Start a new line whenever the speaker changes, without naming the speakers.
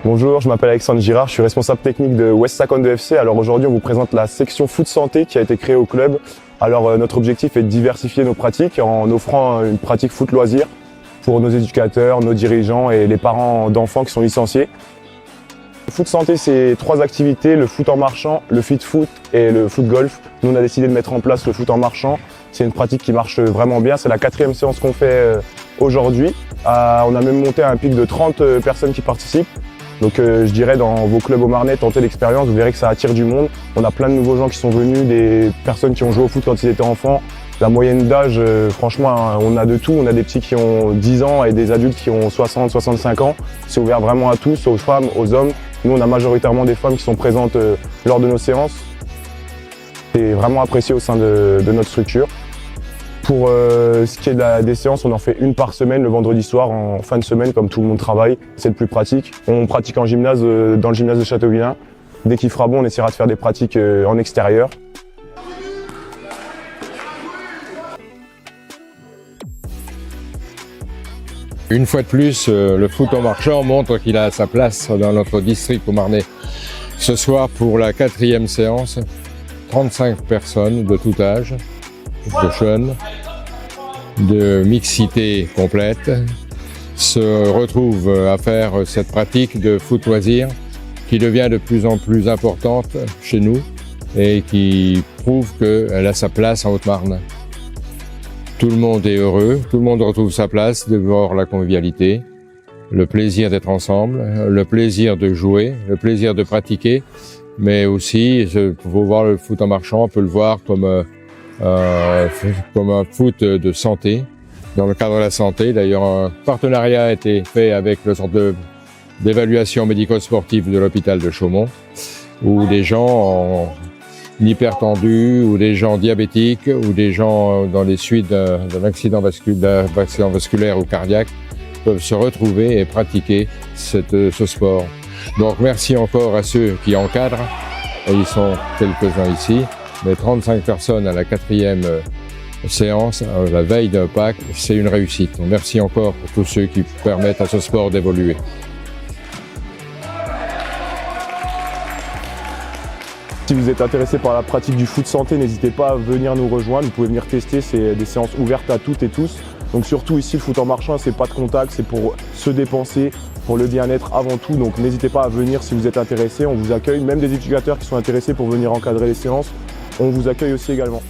Bonjour, je m'appelle Alexandre Girard, je suis responsable technique de West Taekwondo FC. Alors aujourd'hui, on vous présente la section foot santé qui a été créée au club. Alors notre objectif est de diversifier nos pratiques en offrant une pratique foot loisir pour nos éducateurs, nos dirigeants et les parents d'enfants qui sont licenciés. Le foot santé, c'est 3 activités, le foot en marchant, le fit foot et le foot golf. Nous, on a décidé de mettre en place le foot en marchant. C'est une pratique qui marche vraiment bien. C'est la 4e séance qu'on fait aujourd'hui. On a même monté à un pic de 30 personnes qui participent. Donc je dirais dans vos clubs au Marnais, tentez l'expérience, vous verrez que ça attire du monde. On a plein de nouveaux gens qui sont venus, des personnes qui ont joué au foot quand ils étaient enfants. La moyenne d'âge, franchement, on a de tout. On a des petits qui ont 10 ans et des adultes qui ont 60, 65 ans. C'est ouvert vraiment à tous, aux femmes, aux hommes. Nous, on a majoritairement des femmes qui sont présentes lors de nos séances. C'est vraiment apprécié au sein de notre structure. Pour ce qui est des séances, on en fait une par semaine le vendredi soir en fin de semaine, comme tout le monde travaille. C'est le plus pratique. On pratique en gymnase, dans le gymnase de Châteauvillain. Dès qu'il fera bon, on essaiera de faire des pratiques en extérieur.
Une fois de plus, le foot en marchant montre qu'il a sa place dans notre district au Marnais. Ce soir, pour la 4e séance, 35 personnes de tout âge, de jeunes, de mixité complète, se retrouvent à faire cette pratique de foot loisir qui devient de plus en plus importante chez nous et qui prouve qu'elle a sa place en Haute-Marne. Tout le monde est heureux, tout le monde retrouve sa place devant la convivialité, le plaisir d'être ensemble, le plaisir de jouer, le plaisir de pratiquer, mais aussi, il faut voir le foot en marchant, on peut le voir comme un foot de santé, dans le cadre de la santé. D'ailleurs, un partenariat a été fait avec le centre d'évaluation médico-sportive de l'hôpital de Chaumont, où des gens hypertendus, ou des gens diabétiques, ou des gens dans les suites d'un accident vasculaire ou cardiaque peuvent se retrouver et pratiquer ce sport. Donc merci encore à ceux qui encadrent, et ils sont quelques-uns ici, mais 35 personnes à la 4e séance, la veille d'un Pâques, c'est une réussite. Donc merci encore pour tous ceux qui permettent à ce sport d'évoluer.
Si vous êtes intéressé par la pratique du foot santé, n'hésitez pas à venir nous rejoindre. Vous pouvez venir tester, c'est des séances ouvertes à toutes et tous. Donc surtout ici, le foot en marchant, c'est pas de contact, c'est pour se dépenser, pour le bien-être avant tout. Donc n'hésitez pas à venir si vous êtes intéressé, on vous accueille. Même des éducateurs qui sont intéressés pour venir encadrer les séances, on vous accueille aussi également.